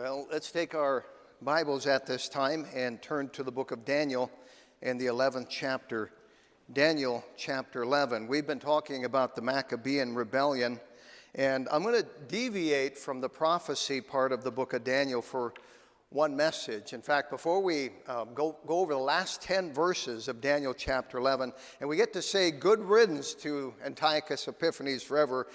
Well, let's take our Bibles at this time and turn to the book of Daniel and the 11th chapter. Daniel chapter 11. We've been talking about the Maccabean rebellion, and I'm going to deviate from the prophecy part of the book of Daniel for one message. In fact, before we go over the last 10 verses of Daniel chapter 11, and we get to say good riddance to Antiochus Epiphanes forever,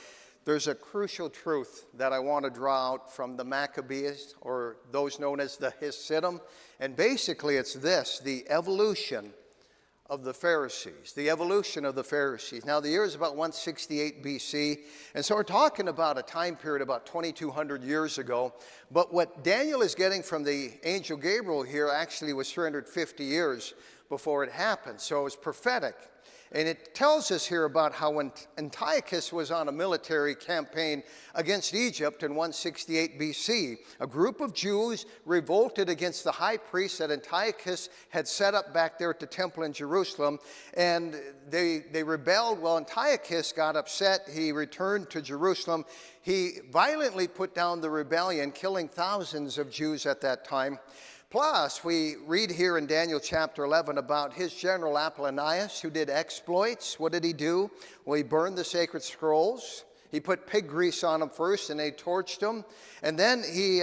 there's a crucial truth that I want to draw out from the Maccabees, or those known as the Hasidim. And basically it's this: the evolution of the Pharisees. The evolution of the Pharisees. Now the year is about 168 BC, and so we're talking about a time period about 2,200 years ago. But what Daniel is getting from the angel Gabriel here actually was 350 years before it happened. So it's prophetic. And it tells us here about how when Antiochus was on a military campaign against Egypt in 168 BC, a group of Jews revolted against the high priest that Antiochus had set up back there at the temple in Jerusalem, and they rebelled. Well, Antiochus got upset. He returned to Jerusalem. He violently put down the rebellion, killing thousands of Jews at that time. Plus, we read here in Daniel chapter 11 about his general Apollonius, who did exploits. What did he do? Well, he burned the sacred scrolls. He put pig grease on them first, and they torched them. And then he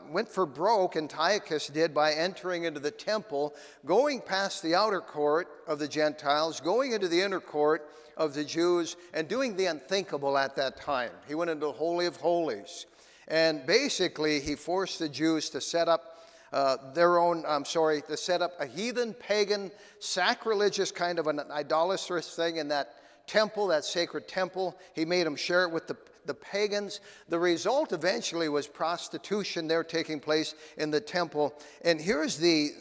went for broke, Antiochus did, by entering into the temple, going past the outer court of the Gentiles, going into the inner court of the Jews, and doing the unthinkable at that time. He went into the Holy of Holies. And basically, he forced the Jews to set up to set up a heathen, pagan, sacrilegious kind of an idolatrous thing in that temple, that sacred temple. He made them share it with the pagans. The result eventually was prostitution there taking place in the temple. And here's the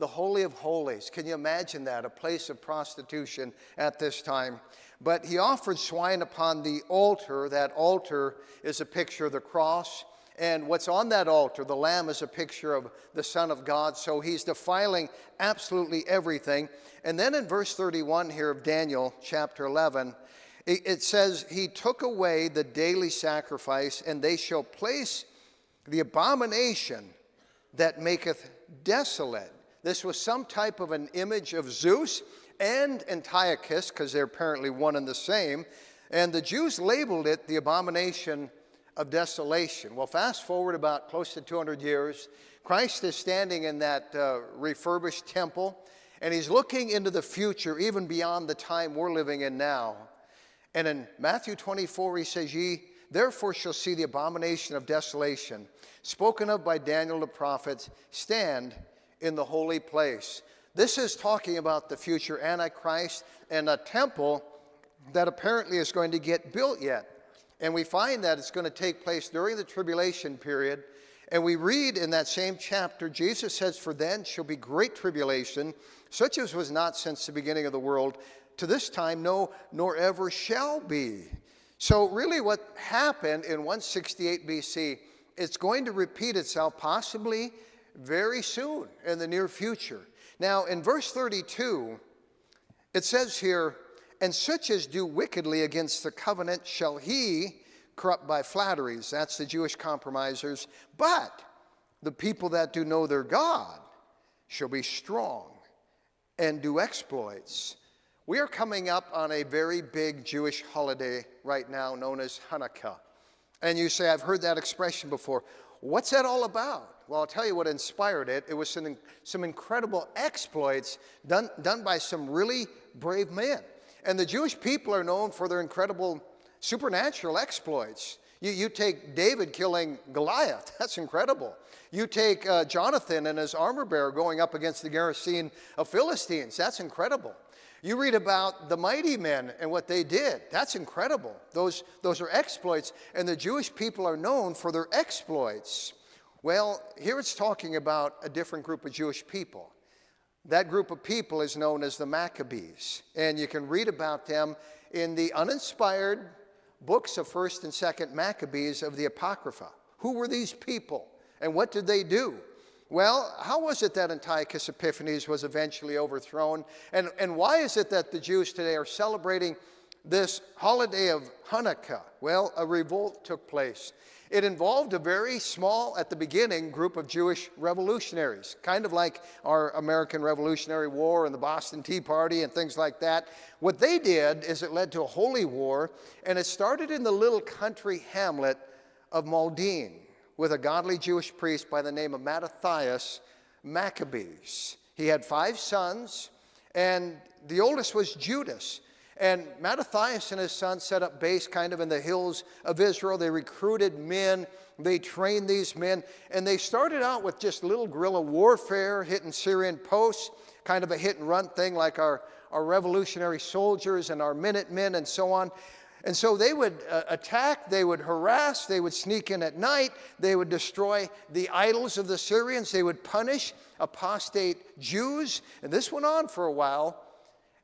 Holy of Holies. Can you imagine that? A place of prostitution at this time. But he offered swine upon the altar. That altar is a picture of the cross. And what's on that altar, the lamb, is a picture of the Son of God. So he's defiling absolutely everything. And then in verse 31 here of Daniel chapter 11, it says, he took away the daily sacrifice, and they shall place the abomination that maketh desolate. This was some type of an image of Zeus and Antiochus, because they're apparently one and the same. And the Jews labeled it the abomination of desolation. Well, fast forward about close to 200 years. Christ is standing in that refurbished temple, and he's looking into the future, even beyond the time we're living in now. And in Matthew 24, he says, ye therefore shall see the abomination of desolation, spoken of by Daniel the prophet, stand in the holy place. This is talking about the future Antichrist and a temple that apparently is going to get built yet. And we find that it's going to take place during the tribulation period. And we read in that same chapter, Jesus says, for then shall be great tribulation, such as was not since the beginning of the world, to this time, no, nor ever shall be. So really what happened in 168 BC, it's going to repeat itself possibly very soon in the near future. Now, in verse 32, it says here, and such as do wickedly against the covenant shall he corrupt by flatteries. That's the Jewish compromisers. But the people that do know their God shall be strong and do exploits. We are coming up on a very big Jewish holiday right now known as Hanukkah. And you say, I've heard that expression before. What's that all about? Well, I'll tell you what inspired it. It was some incredible exploits done by some really brave men. And the Jewish people are known for their incredible supernatural exploits. You take David killing Goliath. That's incredible. You take Jonathan and his armor bearer going up against the garrison of Philistines. That's incredible. You read about the mighty men and what they did. That's incredible. Those are exploits, and the Jewish people are known for their exploits. Well, here it's talking about a different group of Jewish people. That group of people is known as the Maccabees, and you can read about them in the uninspired books of 1st and 2nd Maccabees of the Apocrypha. Who were these people, and what did they do? Well, how was it that Antiochus Epiphanes was eventually overthrown, and why is it that the Jews today are celebrating this holiday of Hanukkah? Well, a revolt took place. It involved a very small, at the beginning, group of Jewish revolutionaries, kind of like our American Revolutionary War and the Boston Tea Party and things like that. What they did is it led to a holy war, and it started in the little country hamlet of Maldine with a godly Jewish priest by the name of Mattathias Maccabees. He had 5 sons, and the oldest was Judas. And Mattathias and his sons set up base kind of in the hills of Israel. They recruited men, they trained these men, and they started out with just little guerrilla warfare, hitting Syrian posts, kind of a hit and run thing like our revolutionary soldiers and our Minutemen and so on. And so they would attack, they would harass, they would sneak in at night, they would destroy the idols of the Syrians, they would punish apostate Jews. And this went on for a while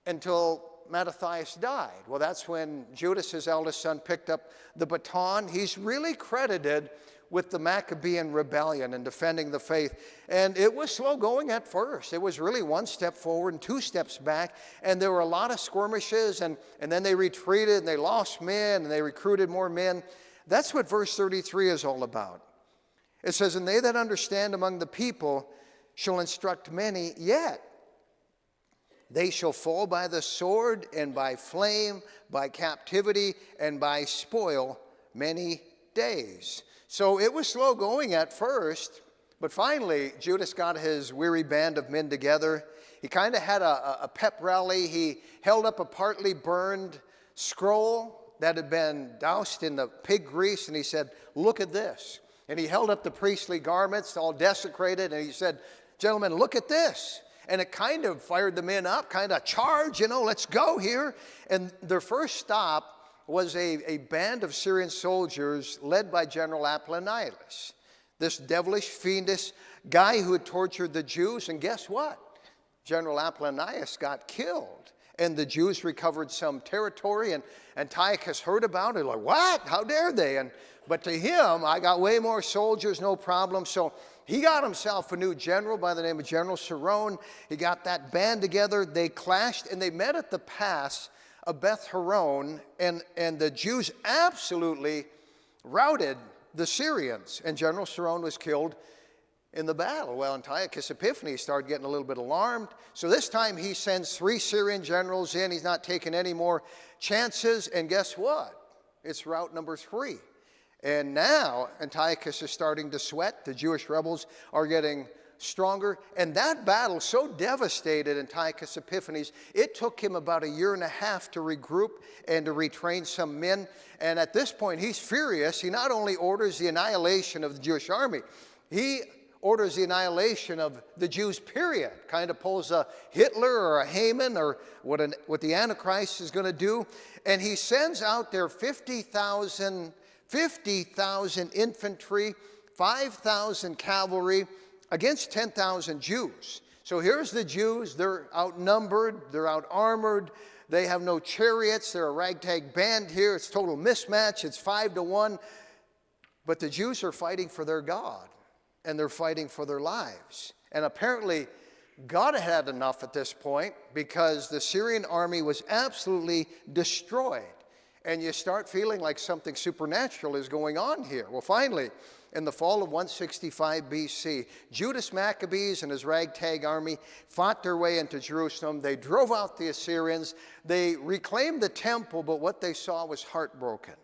until Mattathias died. Well, that's when Judas, his eldest son, picked up the baton. He's really credited with the Maccabean rebellion and defending the faith. And it was slow going at first. It was really 1 step forward and 2 steps back. And there were a lot of skirmishes, and then they retreated, and they lost men, and they recruited more men. That's what verse 33 is all about. It says, "And they that understand among the people shall instruct many, yet they shall fall by the sword and by flame, by captivity, and by spoil many days." So it was slow going at first, but finally Judas got his weary band of men together. He kind of had a pep rally. He held up a partly burned scroll that had been doused in the pig grease, and he said, "Look at this." And he held up the priestly garments, all desecrated, and he said, "Gentlemen, look at this." And it kind of fired the men up, kind of charge, let's go here. And their first stop was a band of Syrian soldiers led by General Apollonius, this devilish, fiendish guy who had tortured the Jews. And guess what? General Apollonius got killed. And the Jews recovered some territory, and Antiochus heard about it, like, what? How dare they? But to him, I got way more soldiers, no problem. So he got himself a new general by the name of General Sharon. He got that band together. They clashed, and they met at the pass of Beth Horon, and the Jews absolutely routed the Syrians, and General Sharon was killed in the battle. Well, Antiochus Epiphanes started getting a little bit alarmed, so this time he sends 3 Syrian generals in. He's not taking any more chances, and guess what? It's route number 3. And now Antiochus is starting to sweat. The Jewish rebels are getting stronger. And that battle so devastated Antiochus Epiphanes, it took him about 1.5 years to regroup and to retrain some men. And at this point, he's furious. He not only orders the annihilation of the Jewish army, he orders the annihilation of the Jews, period. Kind of pulls a Hitler or a Haman or what the Antichrist is going to do. And he sends out there 50,000 infantry, 5,000 cavalry against 10,000 Jews. So here's the Jews. They're outnumbered. They're out-armored. They have no chariots. They're a ragtag band here. It's total mismatch. It's 5-1. But the Jews are fighting for their God, and they're fighting for their lives. And apparently, God had enough at this point, because the Syrian army was absolutely destroyed. And you start feeling like something supernatural is going on here. Well, finally, in the fall of 165 BC, Judas Maccabees and his ragtag army fought their way into Jerusalem. They drove out the Assyrians. They reclaimed the temple, but what they saw was heartbroken.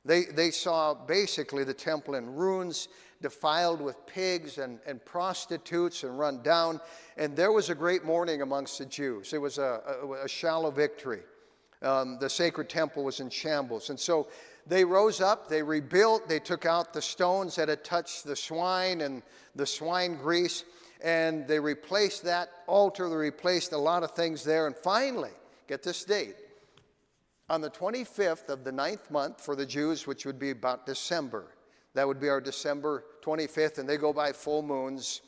They saw basically the temple in ruins, defiled with pigs and prostitutes and run down. And there was a great mourning amongst the Jews. It was a shallow victory. The sacred temple was in shambles. And so they rose up, they rebuilt, they took out the stones that had touched the swine and the swine grease, and they replaced that altar, they replaced a lot of things there. And finally, get this date, on the 25th of the 9th month for the Jews, which would be about December, that would be our December 25th, and they go by full moons,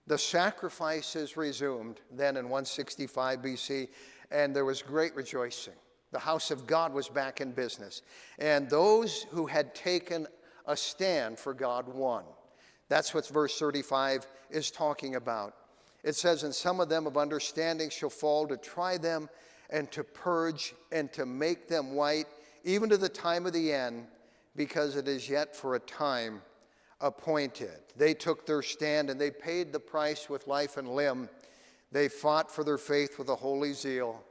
the sacrifices resumed then in 165 BC, and there was great rejoicing. The house of God was back in business. And those who had taken a stand for God won. That's what verse 35 is talking about. It says, "And some of them of understanding shall fall to try them and to purge and to make them white, even to the time of the end. because it is yet for a time appointed. They took their stand and they paid the price with life and limb. They fought for their faith with a holy zeal.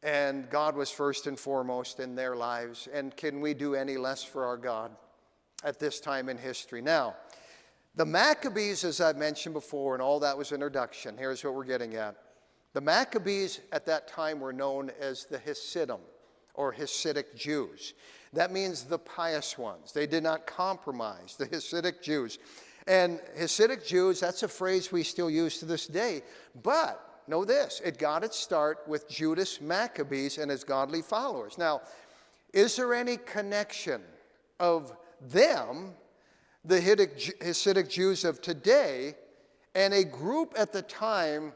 And God was first and foremost in their lives. And can we do any less for our God at this time in history? Now, the Maccabees, as I mentioned before, and all that was introduction, here's what we're getting at. The Maccabees at that time were known as the Hasidim, or Hasidic Jews. That means the pious ones. They did not compromise, the Hasidic Jews. And Hasidic Jews, that's a phrase we still use to this day. But know this, it got its start with Judas Maccabees and his godly followers. Now, is there any connection of them, the Hasidic Jews of today, and a group at the time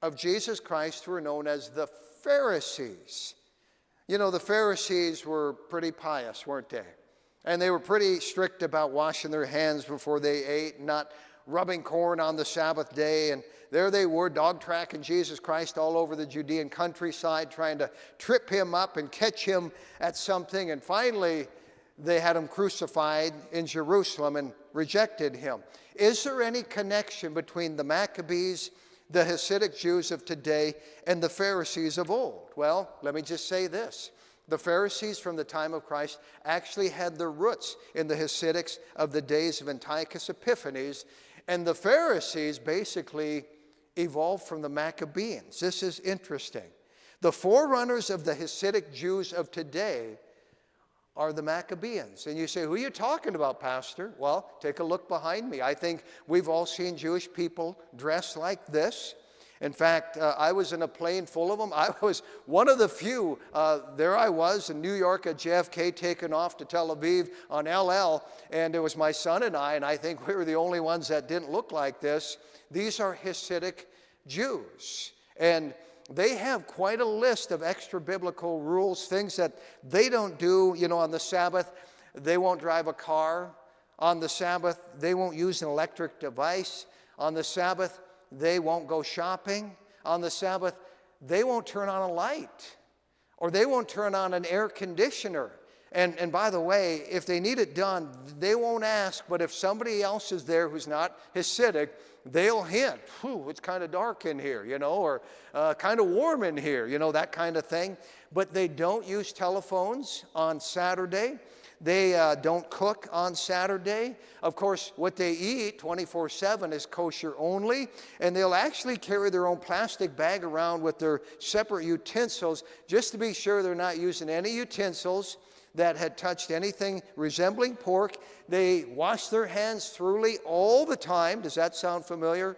of Jesus Christ who were known as the Pharisees? You know, the Pharisees were pretty pious, weren't they? And they were pretty strict about washing their hands before they ate, not rubbing corn on the Sabbath day. And there they were, dog-tracking Jesus Christ all over the Judean countryside, trying to trip him up and catch him at something. And finally, they had him crucified in Jerusalem and rejected him. Is there any connection between the Maccabees, the Hasidic Jews of today, and the Pharisees of old? Well, let me just say this. The Pharisees from the time of Christ actually had their roots in the Hasidics of the days of Antiochus Epiphanes, and the Pharisees basically evolved from the Maccabees. This is interesting. The forerunners of the Hasidic Jews of today are the Maccabees. And you say, who are you talking about, Pastor? Well, take a look behind me. I think we've all seen Jewish people dressed like this. In fact, I was in a plane full of them. I was one of the few. There I was in New York at JFK, taking off to Tel Aviv on LL, and it was my son and I think we were the only ones that didn't look like this. These are Hasidic Jews, and they have quite a list of extra biblical rules, things that they don't do. You know, on the Sabbath, they won't drive a car. On the Sabbath, they won't use an electric device. On the Sabbath, they won't go shopping. On the Sabbath, they won't turn on a light, or they won't turn on an air conditioner. And by the way, if they need it done, they won't ask, but if somebody else is there who's not Hasidic, they'll hint, it's kind of dark in here, you know, or kind of warm in here, you know, that kind of thing. But they don't use telephones on Saturday. They don't cook on Saturday. Of course, what they eat 24/7 is kosher only, and they'll actually carry their own plastic bag around with their separate utensils just to be sure they're not using any utensils that had touched anything resembling pork. They wash their hands thoroughly all the time. Does that sound familiar?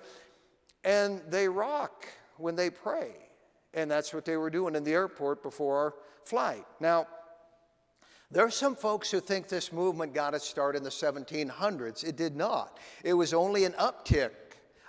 And they rock when they pray. And that's what they were doing in the airport before our flight. Now, there are some folks who think this movement got its start in the 1700s. It did not. It was only an uptick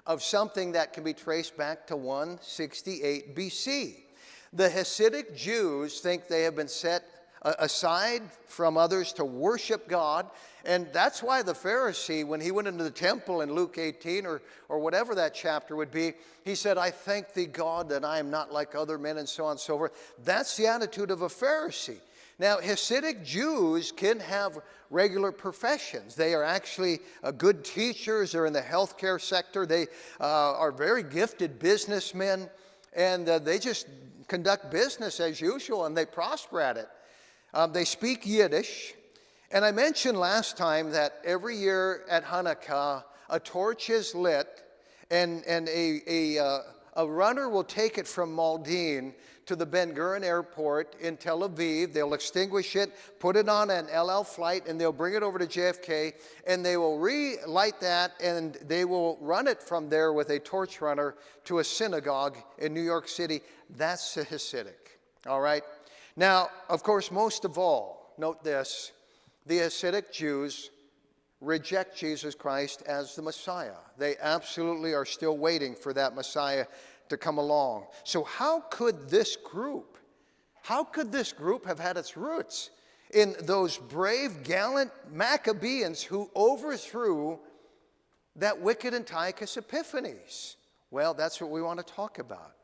of something that can be traced back to 168 BC. The Hasidic Jews think they have been set aside from others to worship God. And that's why the Pharisee, when he went into the temple in Luke 18 or whatever that chapter would be, he said, I thank thee, God, that I am not like other men, and so on and so forth. That's the attitude of a Pharisee. Now, Hasidic Jews can have regular professions. They are actually good teachers. They're in the healthcare sector. They are very gifted businessmen, and they just conduct business as usual, and they prosper at it. They speak Yiddish. And I mentioned last time that every year at Hanukkah, a torch is lit, and a runner will take it from Maldin to the Ben Gurion Airport in Tel Aviv. They'll extinguish it, put it on an LL flight, and they'll bring it over to JFK, and they will relight that, and they will run it from there with a torch runner to a synagogue in New York City. That's the Hasidic, all right? Now, of course, most of all, note this, the Hasidic Jews reject Jesus Christ as the Messiah. They absolutely are still waiting for that Messiah to come along. So how could this group have had its roots in those brave, gallant Maccabees who overthrew that wicked Antiochus Epiphanes? Well, that's what we want to talk about.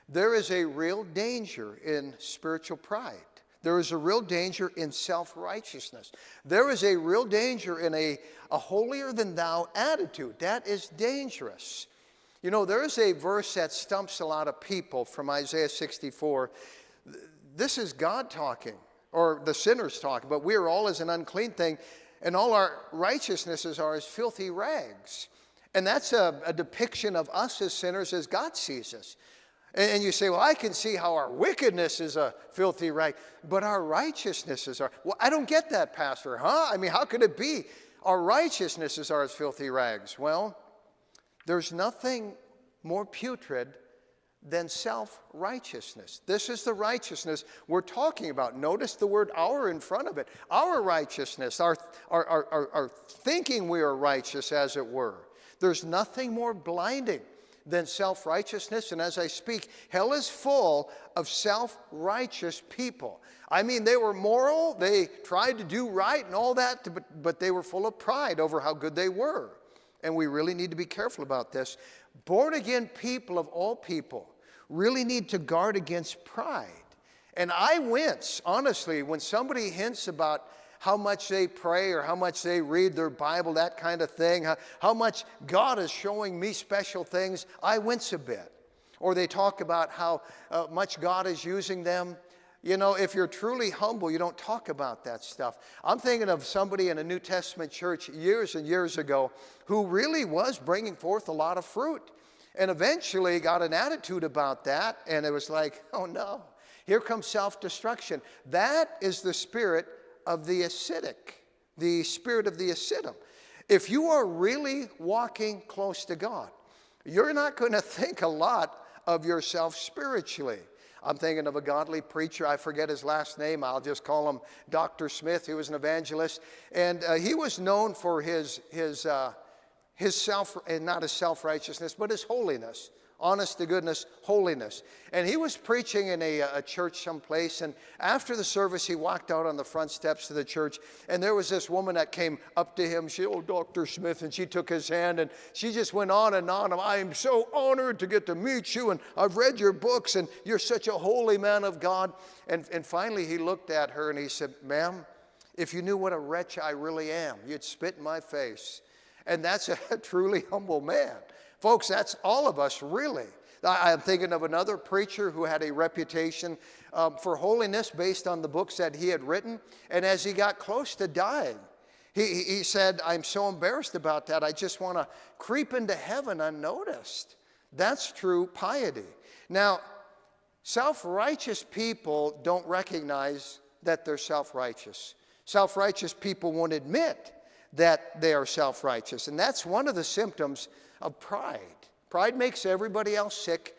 There is a real danger in spiritual pride. There is a real danger in self-righteousness. There is a real danger in a holier-than-thou attitude. That is dangerous. You know, there is a verse that stumps a lot of people from Isaiah 64. This is God talking, or the sinners talking, but we are all as an unclean thing, and all our righteousnesses are as filthy rags. And that's a depiction of us as sinners as God sees us. And you say, well, I can see how our wickedness is a filthy rag, but our righteousnesses are. Well, I don't get that, Pastor, huh? I mean, how could it be? Our righteousnesses are as filthy rags. Well, there's nothing more putrid than self-righteousness. This is the righteousness we're talking about. Notice the word our in front of it. Our righteousness, our thinking we are righteous, as it were. There's nothing more blinding than self-righteousness. And as I speak, hell is full of self-righteous people. I mean, they were moral, they tried to do right and all that, but they were full of pride over how good they were. And we really need to be careful about this. Born-again people of all people really need to guard against pride. And I wince, honestly, when somebody hints about how much they pray or how much they read their Bible, that kind of thing, how much God is showing me special things, I wince a bit. Or they talk about how much God is using them. You know, if you're truly humble, you don't talk about that stuff. I'm thinking of somebody in a New Testament church years and years ago who really was bringing forth a lot of fruit, and eventually got an attitude about that, and it was like, oh no, here comes self-destruction. That is the spirit of the ascetic, the spirit of the ascetum. If you are really walking close to God, you're not going to think a lot of yourself spiritually. I'm thinking of a godly preacher. I forget his last name. I'll just call him Dr. Smith. He was an evangelist, and he was known for his not his self-righteousness, but his holiness. Honest to goodness, holiness. And he was preaching in a church someplace, and after the service, he walked out on the front steps of the church, and there was this woman that came up to him. She, oh, Dr. Smith, and she took his hand, and she just went on and on. I am so honored to get to meet you, and I've read your books, and you're such a holy man of God. And finally, he looked at her, and he said, ma'am, if you knew what a wretch I really am, you'd spit in my face. And that's a truly humble man. Folks, that's all of us, really. I'm thinking of another preacher who had a reputation for holiness based on the books that he had written. And as he got close to dying, he said, I'm so embarrassed about that. I just want to creep into heaven unnoticed. That's true piety. Now, self-righteous people don't recognize that they're self-righteous. Self-righteous people won't admit that they are self-righteous. And that's one of the symptoms of pride. Pride makes everybody else sick,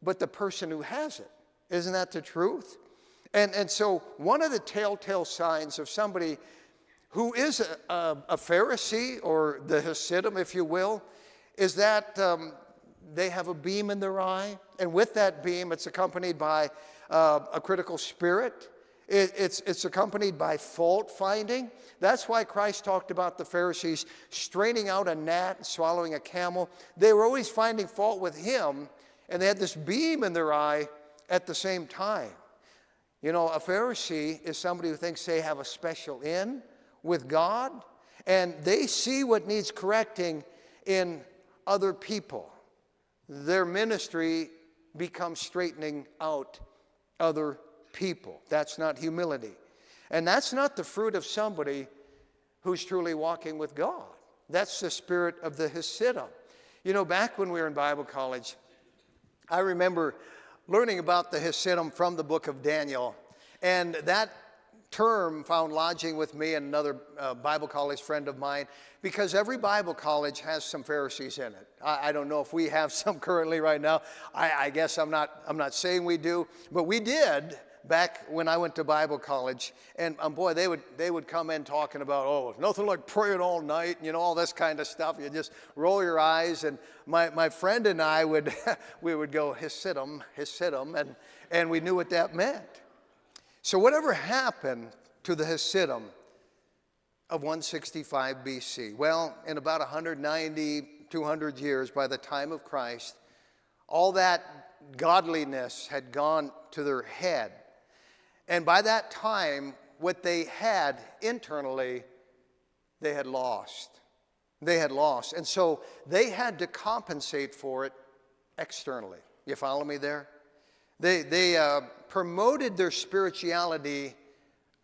but the person who has it. Isn't that the truth? And so one of the telltale signs of somebody who is a Pharisee, or the Hasidim, if you will, is that they have a beam in their eye. And with that beam, it's accompanied by a critical spirit. It's accompanied by fault finding. That's why Christ talked about the Pharisees straining out a gnat and swallowing a camel. They were always finding fault with him, and they had this beam in their eye at the same time. You know, a Pharisee is somebody who thinks they have a special in with God, and they see what needs correcting in other people. Their ministry becomes straightening out other people. That's not humility. And that's not the fruit of somebody who's truly walking with God. That's the spirit of the Hasidim. You know, back when we were in Bible college, I remember learning about the Hasidim from the book of Daniel. And that term found lodging with me and another Bible college friend of mine, because every Bible college has some Pharisees in it. I don't know if we have some currently right now. I guess I'm not saying we do, but we did back when I went to Bible college. And boy, they would come in talking about, oh, nothing like praying all night, you know, all this kind of stuff. You just roll your eyes. And my friend and I would we would go Hasidim, and we knew what that meant. So whatever happened to the Hasidim of 165 BC? Well, in about 190, 200 years by the time of Christ, all that godliness had gone to their head. And by that time, what they had internally, they had lost. They had lost. And so they had to compensate for it externally. You follow me there? They promoted their spirituality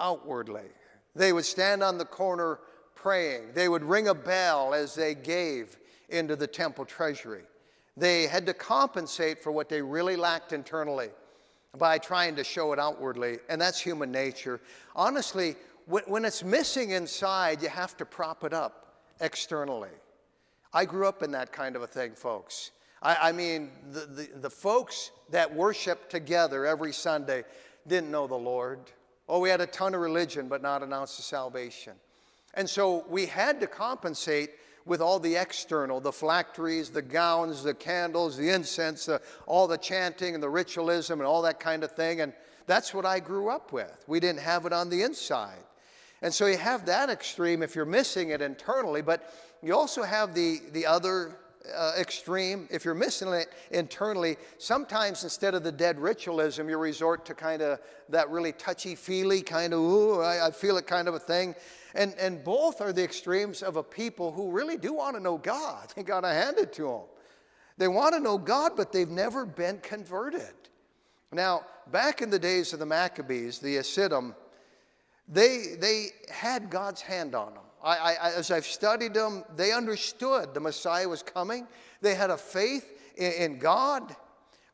outwardly. They would stand on the corner praying. They would ring a bell as they gave into the temple treasury. They had to compensate for what they really lacked internally by trying to show it outwardly, and that's human nature. Honestly, when it's missing inside, you have to prop it up externally. I grew up in that kind of a thing, folks. I mean, the folks that worship together every Sunday didn't know the Lord. Oh, we had a ton of religion, but not an ounce of salvation. And so we had to compensate with all the external, the phylacteries, the gowns, the candles, the incense, all the chanting and the ritualism and all that kind of thing. And that's what I grew up with. We didn't have it on the inside. And so you have that extreme if you're missing it internally, but you also have the other extreme. If you're missing it internally, sometimes instead of the dead ritualism, you resort to kind of that really touchy-feely kind of, ooh, I feel it kind of a thing. And both are the extremes of a people who really do want to know God. You got to hand it to them. They want to know God, but they've never been converted. Now, back in the days of the Maccabees, the Hasidim, they had God's hand on them. As I've studied them, they understood the Messiah was coming. They had a faith in God.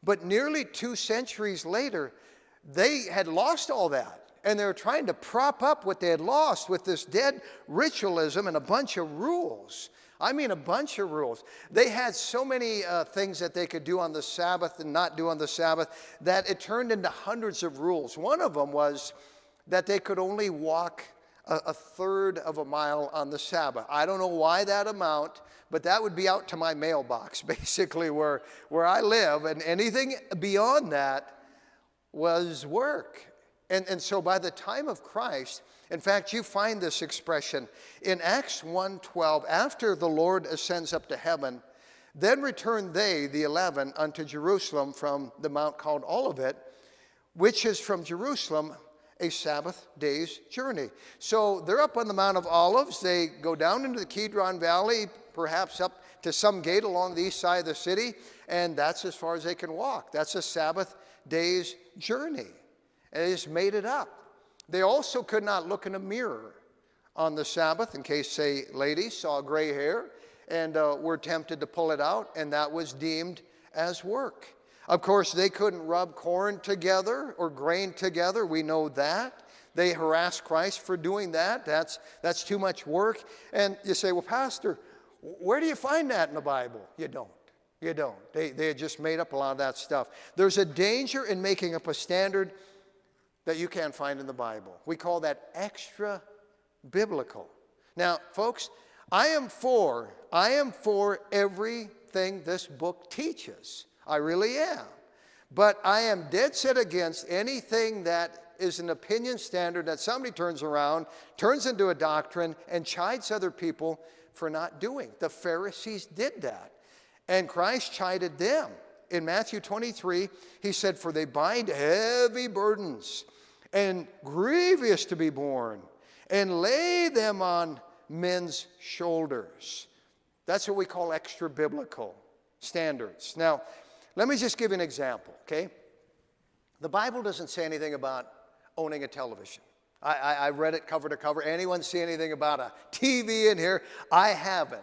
But nearly 2 centuries later, they had lost all that. And they were trying to prop up what they had lost with this dead ritualism and a bunch of rules. I mean, a bunch of rules. They had so many things that they could do on the Sabbath and not do on the Sabbath that it turned into hundreds of rules. One of them was that they could only walk a third of a mile on the Sabbath. I don't know why that amount, but that would be out to my mailbox, basically, where I live. And anything beyond that was work. And so by the time of Christ, in fact, you find this expression in Acts 1:12, after the Lord ascends up to heaven, then returned they, the 11, unto Jerusalem from the mount called Olivet, which is from Jerusalem a Sabbath day's journey. So they're up on the Mount of Olives. They go down into the Kidron Valley, perhaps up to some gate along the east side of the city, and that's as far as they can walk. That's a Sabbath day's journey. And they just made it up. They also could not look in a mirror on the Sabbath in case, say, ladies saw gray hair and were tempted to pull it out, and that was deemed as work. Of course, they couldn't rub corn together or grain together. We know that. They harassed Christ for doing that. That's too much work. And you say, well, Pastor, where do you find that in the Bible? You don't. You don't. They had just made up a lot of that stuff. There's a danger in making up a standard that you can't find in the Bible. We call that extra biblical. Now, folks, I am for everything this book teaches. I really am. But I am dead set against anything that is an opinion standard that somebody turns around, turns into a doctrine, and chides other people for not doing. The Pharisees did that. And Christ chided them. In Matthew 23, he said, for they bind heavy burdens and grievous to be borne, and lay them on men's shoulders. That's what we call extra biblical standards. Now, let me just give you an example, okay? The Bible doesn't say anything about owning a television. I read it cover to cover. Anyone see anything about a TV in here? I haven't.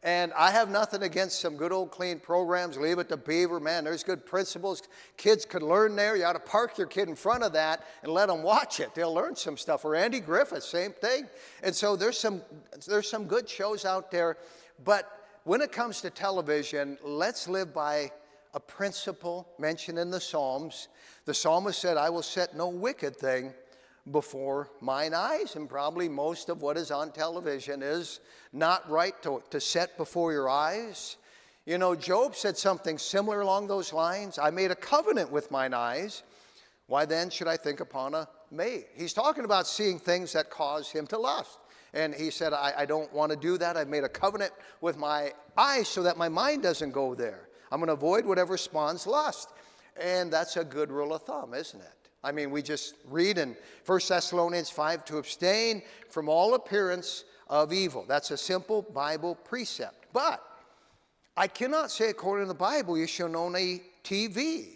And I have nothing against some good old clean programs. Leave it to Beaver, man. There's good principles. Kids could learn there. You ought to park your kid in front of that and let them watch it. They'll learn some stuff. Or Andy Griffith, same thing. And so there's some good shows out there. But when it comes to television, let's live by a principle mentioned in the Psalms. The psalmist said, I will set no wicked thing before mine eyes. And probably most of what is on television is not right to set before your eyes. You know, Job said something similar along those lines. I made a covenant with mine eyes. Why then should I think upon a maid? He's talking about seeing things that cause him to lust. And he said, I don't want to do that. I've made a covenant with my eyes so that my mind doesn't go there. I'm going to avoid whatever spawns lust. And that's a good rule of thumb, isn't it? I mean, we just read in 1 Thessalonians 5 to abstain from all appearance of evil. That's a simple Bible precept. But I cannot say according to the Bible you shall own a TV.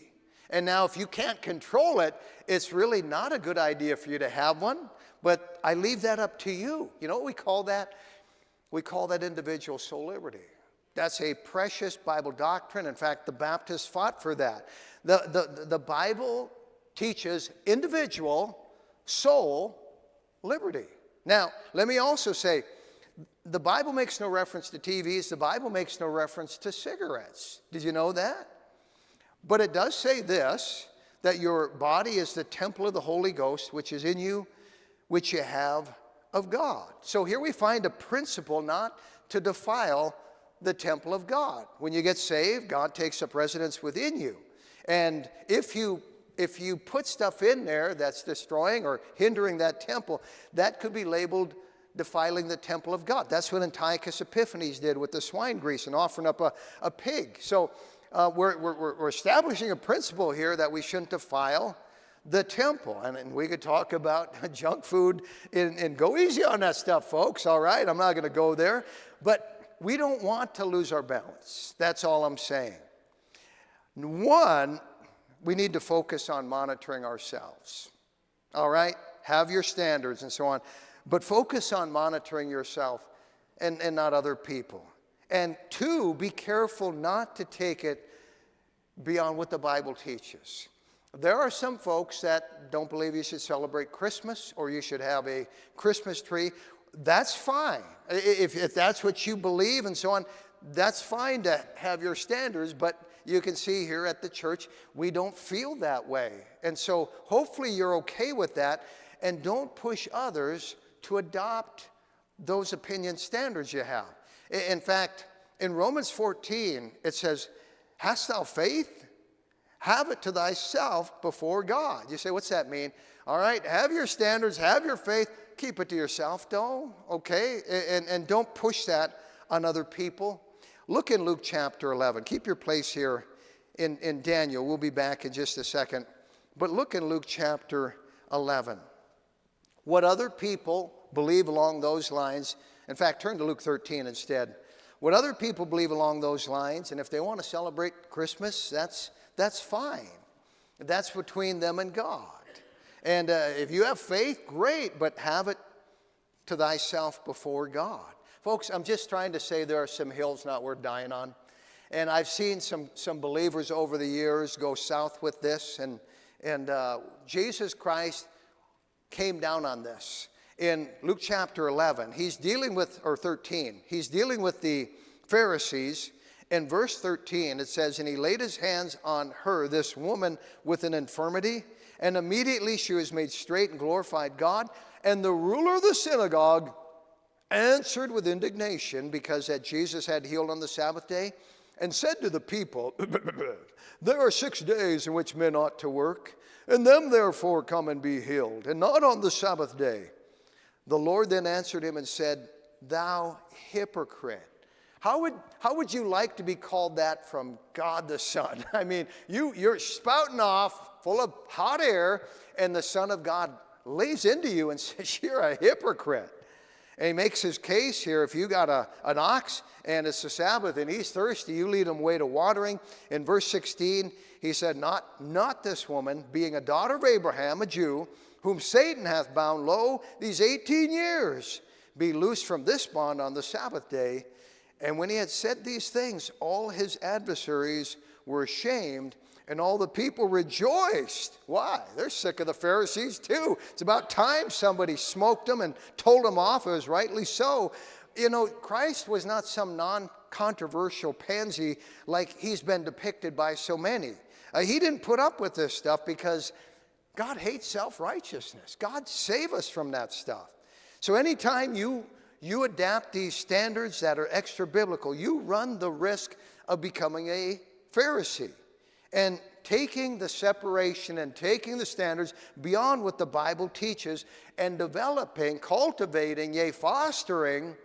And now if you can't control it, it's really not a good idea for you to have one. But I leave that up to you. You know what we call that? We call that individual soul liberty. That's a precious Bible doctrine. In fact, the Baptists fought for that. The Bible teaches individual soul liberty. Now, let me also say, the Bible makes no reference to TVs. The Bible makes no reference to cigarettes. Did you know that? But it does say this, that your body is the temple of the Holy Ghost, which is in you, which you have of God. So here we find a principle not to defile the temple of God. When you get saved, God takes up residence within you. And if you put stuff in there that's destroying or hindering that temple, that could be labeled defiling the temple of God. That's what Antiochus Epiphanes did with the swine grease and offering up a pig. So we're establishing a principle here that we shouldn't defile the temple. And we could talk about junk food and go easy on that stuff, folks. All right, I'm not going to go there. But we don't want to lose our balance. That's all I'm saying. One, we need to focus on monitoring ourselves. All right? Have your standards and so on. But focus on monitoring yourself and not other people. And two, be careful not to take it beyond what the Bible teaches. There are some folks that don't believe you should celebrate Christmas or you should have a Christmas tree. That's fine. If that's what you believe and so on, that's fine to have your standards, but you can see here at the church, we don't feel that way. And so hopefully you're okay with that and don't push others to adopt those opinion standards you have. In fact, in Romans 14, it says, hast thou faith? Have it to thyself before God. You say, what's that mean? All right, have your standards, have your faith, keep it to yourself, though, okay? And don't push that on other people. Look in Luke chapter 11. Keep your place here in Daniel. We'll be back in just a second. But look in Luke chapter 11. What other people believe along those lines, in fact, turn to Luke 13 instead. What other people believe along those lines, and if they want to celebrate Christmas, that's fine. That's between them and God. And if you have faith, great, but have it to thyself before God. Folks, I'm just trying to say there are some hills not worth dying on. And I've seen some believers over the years go south with this. And Jesus Christ came down on this. In Luke chapter 11, he's dealing with, or 13, he's dealing with the Pharisees. In verse 13, it says, and he laid his hands on her, this woman with an infirmity, and immediately she was made straight and glorified God. And the ruler of the synagogue answered with indignation because that Jesus had healed on the Sabbath day, and said to the people, there are 6 days in which men ought to work, and them therefore come and be healed, and not on the Sabbath day. The Lord then answered him and said, thou hypocrite. How would you like to be called that from God the Son? I mean, you're spouting off full of hot air, and the Son of God lays into you and says, you're a hypocrite. And he makes his case here. If you got an ox and it's the Sabbath and he's thirsty, you lead him away to watering. In verse 16, he said, not this woman, being a daughter of Abraham, a Jew, whom Satan hath bound, lo, these 18 years, be loosed from this bond on the Sabbath day. And when he had said these things, all his adversaries were ashamed, and all the people rejoiced. Why? They're sick of the Pharisees too. It's about time somebody smoked them and told them off. It was rightly so. You know, Christ was not some non-controversial pansy like he's been depicted by so many. He didn't put up with this stuff because God hates self-righteousness. God save us from that stuff. So anytime you adapt these standards that are extra-biblical, you run the risk of becoming a Pharisee and taking the separation and taking the standards beyond what the Bible teaches and developing, cultivating, yea, fostering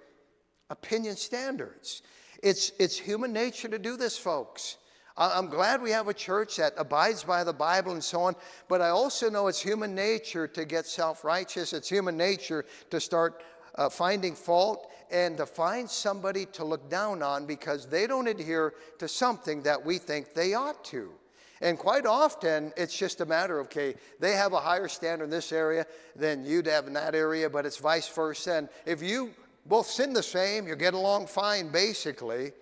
opinion standards. It's human nature to do this, folks. I'm glad we have a church that abides by the Bible and so on, but I also know it's human nature to get self-righteous. It's human nature to start finding fault and to find somebody to look down on because they don't adhere to something that we think they ought to. And quite often, it's just a matter of, okay, they have a higher standard in this area than you'd have in that area, but it's vice versa. And if you both sin the same, you get along fine, basically,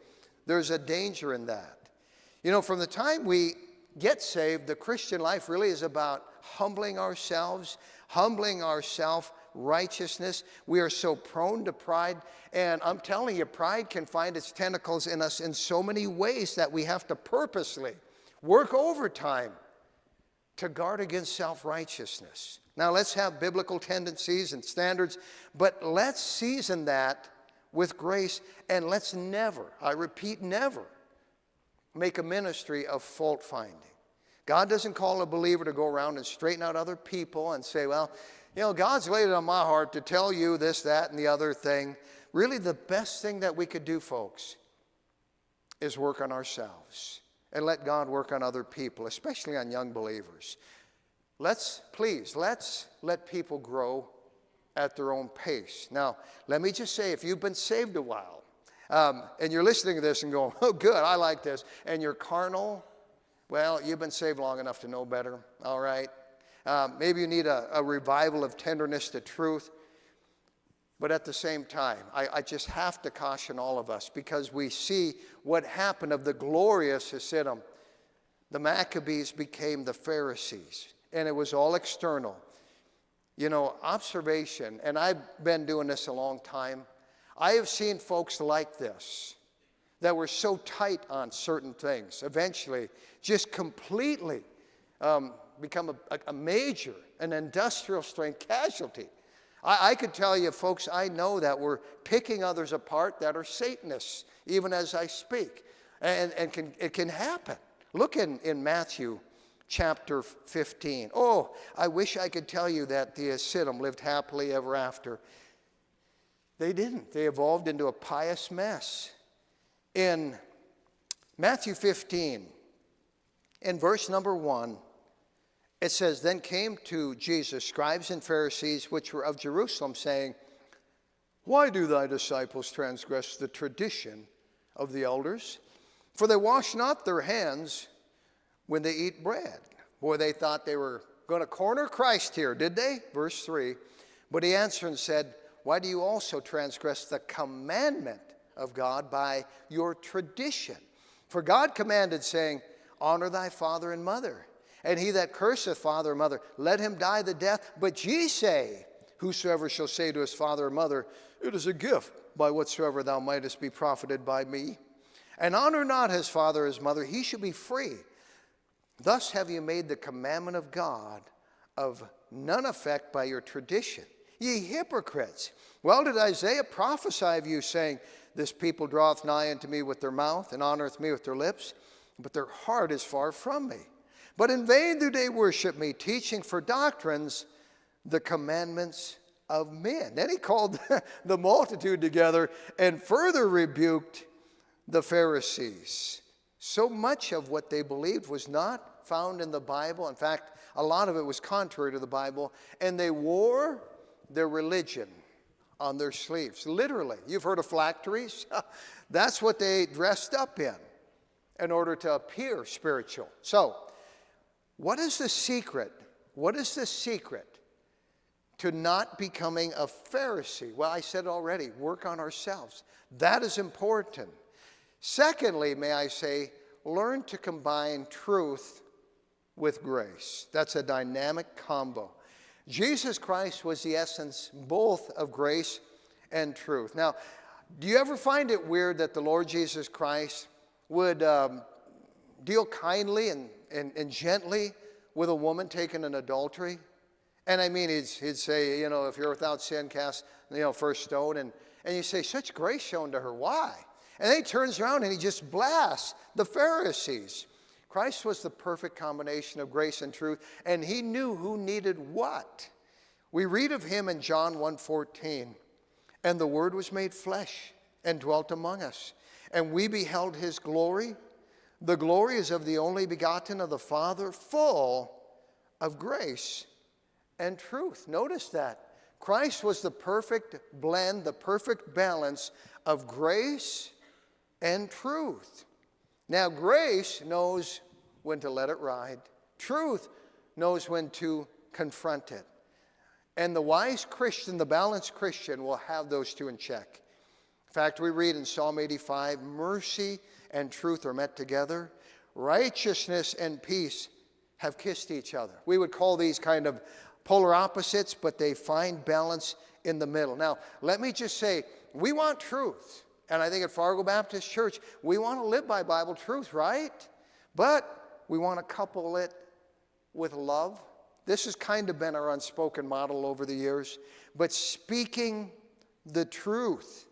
there's a danger in that. You know, from the time we get saved, the Christian life really is about humbling ourselves, humbling our self-righteousness. We are so prone to pride. And I'm telling you, pride can find its tentacles in us in so many ways that we have to purposely work overtime to guard against self-righteousness. Now, let's have biblical tendencies and standards, but let's season that with grace, and let's never, I repeat, never make a ministry of fault finding. God doesn't call a believer to go around and straighten out other people and say, well, you know, God's laid it on my heart to tell you this, that, and the other thing. Really, the best thing that we could do, folks, is work on ourselves and let God work on other people, especially on young believers. Let's let people grow at their own pace. Now, let me just say, if you've been saved a while, and you're listening to this and going, oh, good, I like this, and you're carnal, well, you've been saved long enough to know better, all right? Maybe you need a revival of tenderness to truth. But at the same time, I just have to caution all of us because we see what happened of the glorious Hasidim. The Maccabees became the Pharisees, and it was all external. You know, observation, and I've been doing this a long time. I have seen folks like this that were so tight on certain things, eventually just completely become a major, an industrial strength casualty. I could tell you, folks, I know that we're picking others apart that are Satanists, even as I speak. And it can happen. Look in Matthew chapter 15. Oh, I wish I could tell you that the Hasidim lived happily ever after. They didn't. They evolved into a pious mess. In Matthew 15, in verse number 1, it says, then came to Jesus scribes and Pharisees which were of Jerusalem, saying, why do thy disciples transgress the tradition of the elders? For they wash not their hands when they eat bread. Boy, they thought they were going to corner Christ here, did they? Verse 3. But he answered and said, why do you also transgress the commandment of God by your tradition? For God commanded, saying, honor thy father and mother. And he that curseth father or mother, let him die the death. But ye say, whosoever shall say to his father or mother, it is a gift by whatsoever thou mightest be profited by me, and honor not his father or his mother, he shall be free. Thus have you made the commandment of God of none effect by your tradition. Ye hypocrites! Well did Isaiah prophesy of you, saying, this people draweth nigh unto me with their mouth, and honoreth me with their lips, but their heart is far from me. But in vain do they worship me, teaching for doctrines the commandments of men. Then he called the multitude together and further rebuked the Pharisees. So much of what they believed was not found in the Bible. In fact, a lot of it was contrary to the Bible. And they wore their religion on their sleeves. Literally. You've heard of phylacteries? That's what they dressed up in order to appear spiritual. So, what is the secret? What is the secret to not becoming a Pharisee? Well, I said already, work on ourselves. That is important. Secondly, may I say, learn to combine truth with grace. That's a dynamic combo. Jesus Christ was the essence both of grace and truth. Now, do you ever find it weird that the Lord Jesus Christ would deal kindly and gently with a woman taken in adultery? And I mean, he'd say, you know, if you're without sin, cast, first stone. And you say, such grace shown to her. Why? And then he turns around and he just blasts the Pharisees. Christ was the perfect combination of grace and truth, and he knew who needed what. We read of him in John 1:14, and the Word was made flesh and dwelt among us, and we beheld his glory, The glory is of the only begotten of the Father, full of grace and truth. Notice that. Christ was the perfect blend, the perfect balance of grace and truth. Now, grace knows when to let it ride. Truth knows when to confront it. And the wise Christian, the balanced Christian, will have those two in check. In fact, we read in Psalm 85, mercy and truth are met together. Righteousness and peace have kissed each other. We would call these kind of polar opposites, but they find balance in the middle. Now, let me just say, we want truth. And I think at Fargo Baptist Church, we want to live by Bible truth, right? But we want to couple it with love. This has kind of been our unspoken model over the years. But speaking the truth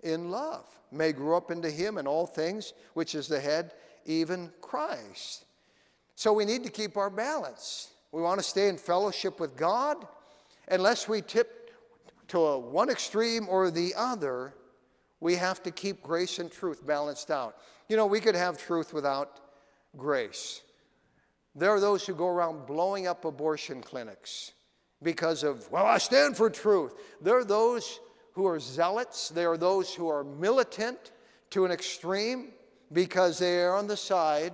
in love may grow up into him in all things, which is the head, even Christ. So we need to keep our balance. We want to stay in fellowship with God. Unless we tip to one extreme or the other, we have to keep grace and truth balanced out. You know, we could have truth without grace. There are those who go around blowing up abortion clinics because of, well, I stand for truth. There are those who are zealots. There are those who are militant to an extreme because they are on the side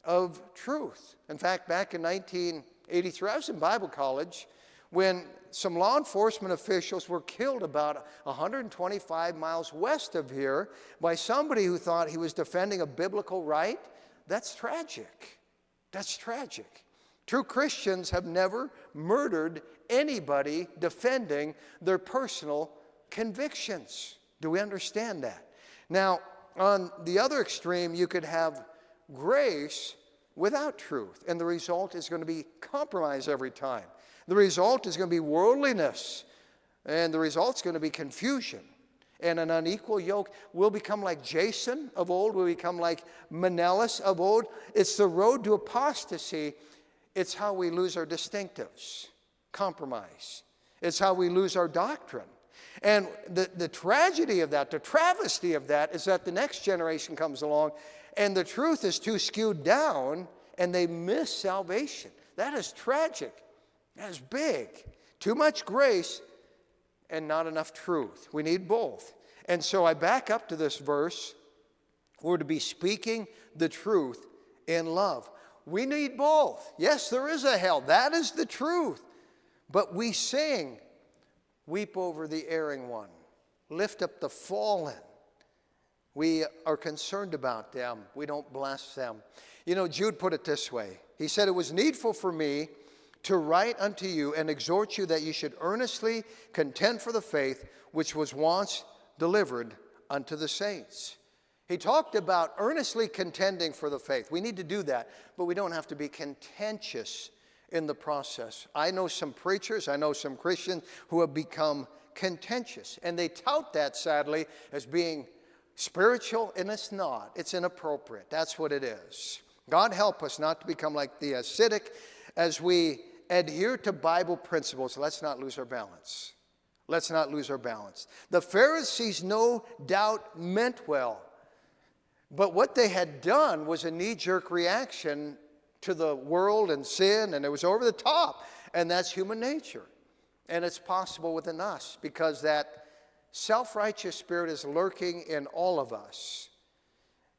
of truth. In fact, back in 1983, I was in Bible college when some law enforcement officials were killed about 125 miles west of here by somebody who thought he was defending a biblical right. That's tragic. That's tragic. True Christians have never murdered anybody defending their personal convictions. Do we understand that? Now, on the other extreme, you could have grace without truth, and the result is going to be compromise every time. The result is going to be worldliness, and the result is going to be confusion. And an unequal yoke will become like Jason of old, will become like Menelaus of old. It's the road to apostasy. It's how we lose our distinctives. Compromise. It's how we lose our doctrine. And the tragedy of that, the travesty of that, is that the next generation comes along and the truth is too skewed down and they miss salvation. That is tragic. That is big. Too much grace and not enough truth. We need both. And so I back up to this verse. We're to be speaking the truth in love. We need both. Yes, there is a hell. That is the truth. But we sing, weep over the erring one. Lift up the fallen. We are concerned about them. We don't bless them. You know, Jude put it this way. He said, it was needful for me to write unto you and exhort you that you should earnestly contend for the faith which was once delivered unto the saints. He talked about earnestly contending for the faith. We need to do that, but we don't have to be contentious in the process. I know some preachers, I know some Christians who have become contentious, and they tout that, sadly, as being spiritual, and it's not. It's inappropriate. That's what it is. God help us not to become like the ascetic. As we adhere to Bible principles, let's not lose our balance. Let's not lose our balance. The Pharisees, no doubt, meant well. But what they had done was a knee-jerk reaction to the world and sin, and it was over the top. And that's human nature. And it's possible within us because that self-righteous spirit is lurking in all of us.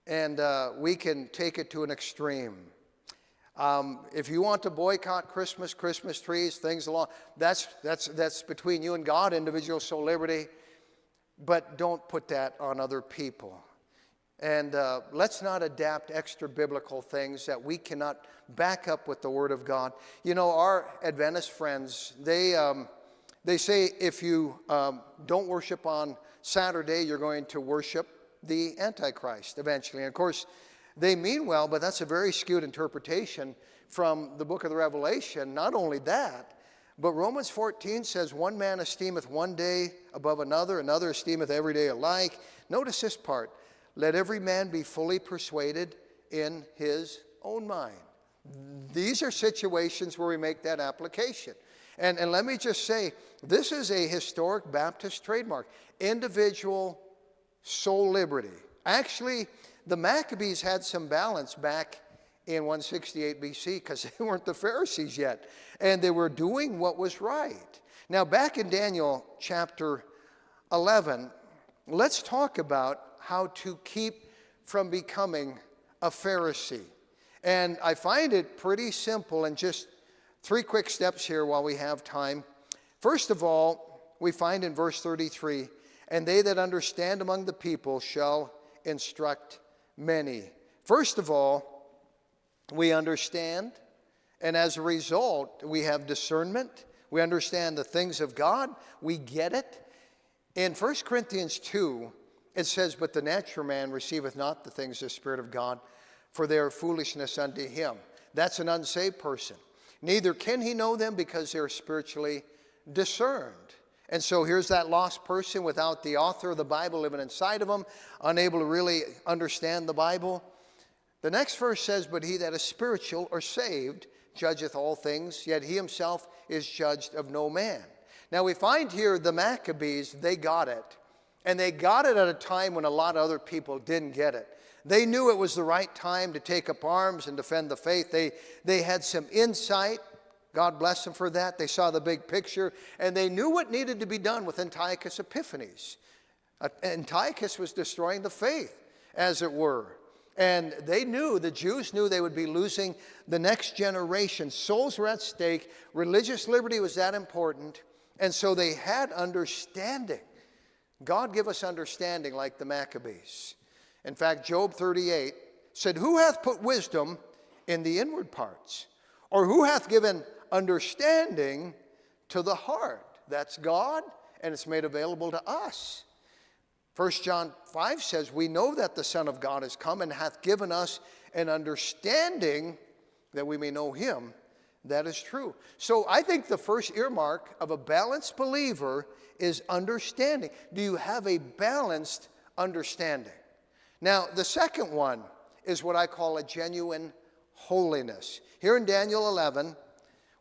And we can take it to an extreme. If you want to boycott Christmas trees, things along, that's between you and God, individual soul liberty. But don't put that on other people. And let's not adapt extra biblical things that we cannot back up with the Word of God. You know, our Adventist friends, they say if you don't worship on Saturday, you're going to worship the Antichrist eventually. And of course, they mean well, but that's a very skewed interpretation from the book of the Revelation. Not only that, but Romans 14 says, one man esteemeth one day above another, another esteemeth every day alike. Notice this part. Let every man be fully persuaded in his own mind. These are situations where we make that application. And let me just say, this is a historic Baptist trademark. Individual soul liberty. Actually, the Maccabees had some balance back in 168 BC because they weren't the Pharisees yet, and they were doing what was right. Now, back in Daniel chapter 11, let's talk about how to keep from becoming a Pharisee. And I find it pretty simple, and just 3 quick steps here while we have time. First of all, we find in verse 33, and they that understand among the people shall instruct many. First of all, we understand, and as a result, we have discernment. We understand the things of God. We get it. In 1 Corinthians 2, it says, but the natural man receiveth not the things of the Spirit of God, for they are foolishness unto him. That's an unsaved person. Neither can he know them because they are spiritually discerned. And so here's that lost person without the author of the Bible living inside of them, unable to really understand the Bible. The next verse says, but he that is spiritual or saved judgeth all things, yet he himself is judged of no man. Now we find here the Maccabees, they got it. And they got it at a time when a lot of other people didn't get it. They knew it was the right time to take up arms and defend the faith. They had some insight. God bless them for that. They saw the big picture, and they knew what needed to be done with Antiochus Epiphanes. Antiochus was destroying the faith, as it were. And they knew, the Jews knew they would be losing the next generation. Souls were at stake. Religious liberty was that important. And so they had understanding. God give us understanding like the Maccabees. In fact, Job 38 said, who hath put wisdom in the inward parts? Or who hath given understanding to the heart? That's God, and it's made available to us. 1 John 5 says, we know that the Son of God is come and hath given us an understanding that we may know him. That is true. So I think the first earmark of a balanced believer is understanding. Do you have a balanced understanding? Now, the second one is what I call a genuine holiness. Here in Daniel 11,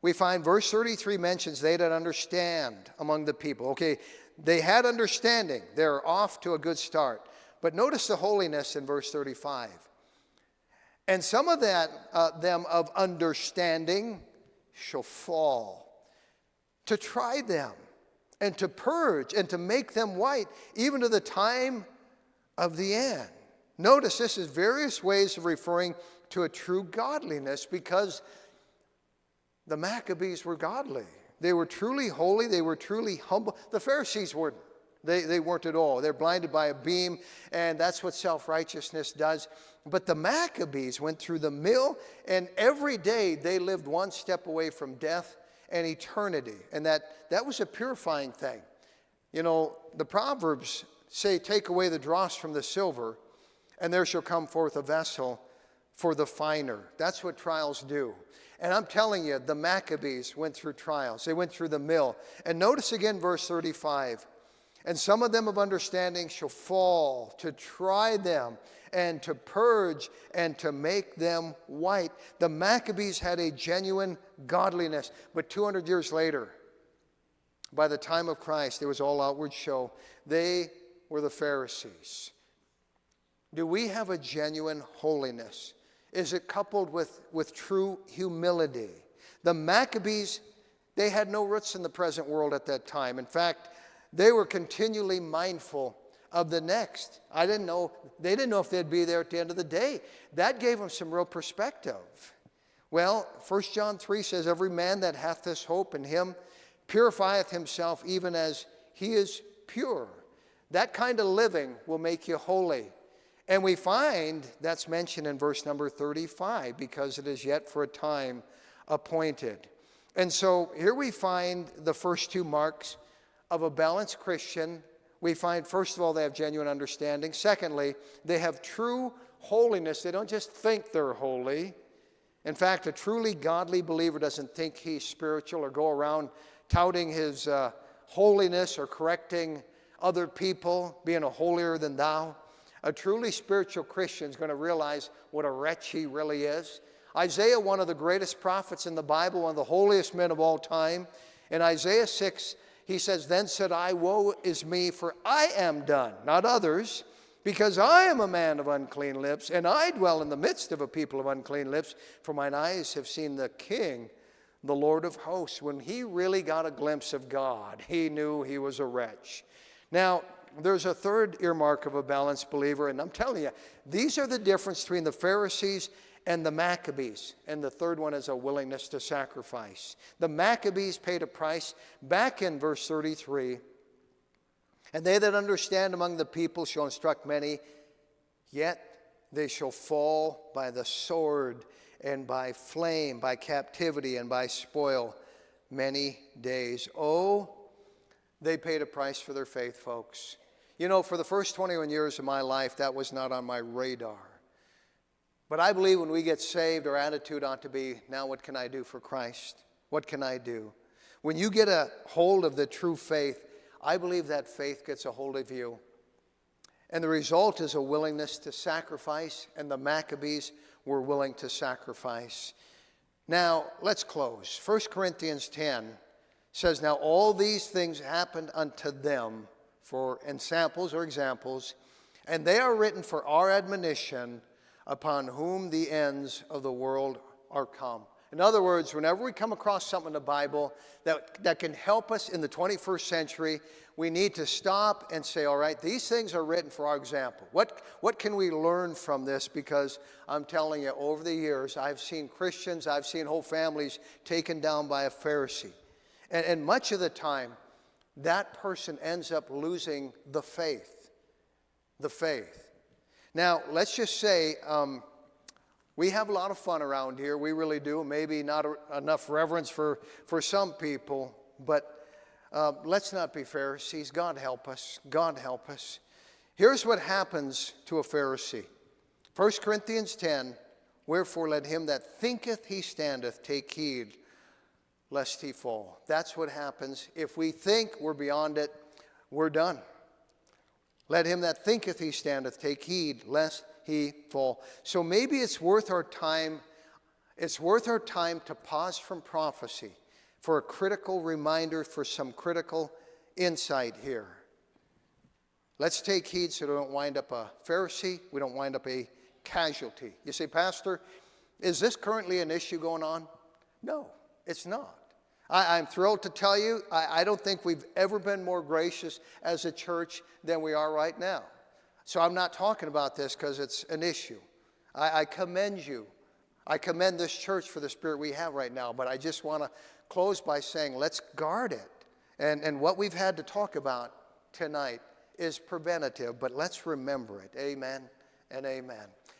we find verse 33 mentions they that understand among the people. Okay, they had understanding. They're off to a good start. But notice the holiness in verse 35. And some of them of understanding shall fall, to try them, and to purge, and to make them white, even to the time of the end. Notice this is various ways of referring to a true godliness, because the Maccabees were godly. They were truly holy. They were truly humble. The Pharisees weren't. They weren't at all. They're blinded by a beam, and that's what self-righteousness does. But the Maccabees went through the mill, and every day they lived one step away from death and eternity. And that was a purifying thing. You know, the Proverbs say, take away the dross from the silver, and there shall come forth a vessel for the finer. That's what trials do. And I'm telling you, the Maccabees went through trials. They went through the mill. And notice again verse 35. And some of them of understanding shall fall, to try them, and to purge, and to make them white. The Maccabees had a genuine godliness. But 200 years later, by the time of Christ, it was all outward show. They were the Pharisees. Do we have a genuine holiness? Is it coupled with true humility? The Maccabees, they had no roots in the present world at that time. In fact, they were continually mindful of the next. They didn't know if they'd be there at the end of the day. That gave them some real perspective. Well, 1 John 3 says, every man that hath this hope in him purifieth himself even as he is pure. That kind of living will make you holy. And we find that's mentioned in verse number 35, because it is yet for a time appointed. And so here we find the first two marks of a balanced Christian. We find, first of all, they have genuine understanding. Secondly, they have true holiness. They don't just think they're holy. In fact, a truly godly believer doesn't think he's spiritual or go around touting his holiness or correcting other people, being a holier than thou. A truly spiritual Christian is going to realize what a wretch he really is. Isaiah, one of the greatest prophets in the Bible, one of the holiest men of all time, in Isaiah 6, he says, then said I, woe is me, for I am done, not others, Because I am a man of unclean lips, and I dwell in the midst of a people of unclean lips, for mine eyes have seen the King, the Lord of hosts. When he really got a glimpse of God, he knew he was a wretch. Now, there's a third earmark of a balanced believer, and I'm telling you, these are the difference between the Pharisees and the Maccabees. And the third one is a willingness to sacrifice. The Maccabees paid a price back in verse 33. And they that understand among the people shall instruct many, yet they shall fall by the sword and by flame, by captivity and by spoil many days. Oh, they paid a price for their faith, folks. You know, for the first 21 years of my life, that was not on my radar. But I believe when we get saved, our attitude ought to be, now what can I do for Christ? What can I do? When you get a hold of the true faith, I believe that faith gets a hold of you. And the result is a willingness to sacrifice, and the Maccabees were willing to sacrifice. Now, let's close. 1 Corinthians 10 says, now all these things happened unto them for ensamples or examples, and they are written for our admonition, upon whom the ends of the world are come. In other words, whenever we come across something in the Bible that can help us in the 21st century, we need to stop and say, all right, these things are written for our example. What can we learn from this? Because I'm telling you, over the years, I've seen Christians, I've seen whole families taken down by a Pharisee. And much of the time, that person ends up losing the faith. The faith. Now, let's just say we have a lot of fun around here. We really do. Maybe not enough reverence for some people, but let's not be Pharisees. God help us. God help us. Here's what happens to a Pharisee. 1 Corinthians 10, wherefore let him that thinketh he standeth take heed, lest he fall. That's what happens. If we think we're beyond it, we're done. Let him that thinketh he standeth take heed, lest he fall. So maybe it's worth our time. It's worth our time to pause from prophecy for a critical reminder, for some critical insight here. Let's take heed so we don't wind up a Pharisee. We don't wind up a casualty. You say, Pastor, is this currently an issue going on? No, it's not. I'm thrilled to tell you, I don't think we've ever been more gracious as a church than we are right now. So I'm not talking about this because it's an issue. I commend you. I commend this church for the spirit we have right now. But I just want to close by saying, let's guard it. And what we've had to talk about tonight is preventative, but let's remember it. Amen and amen.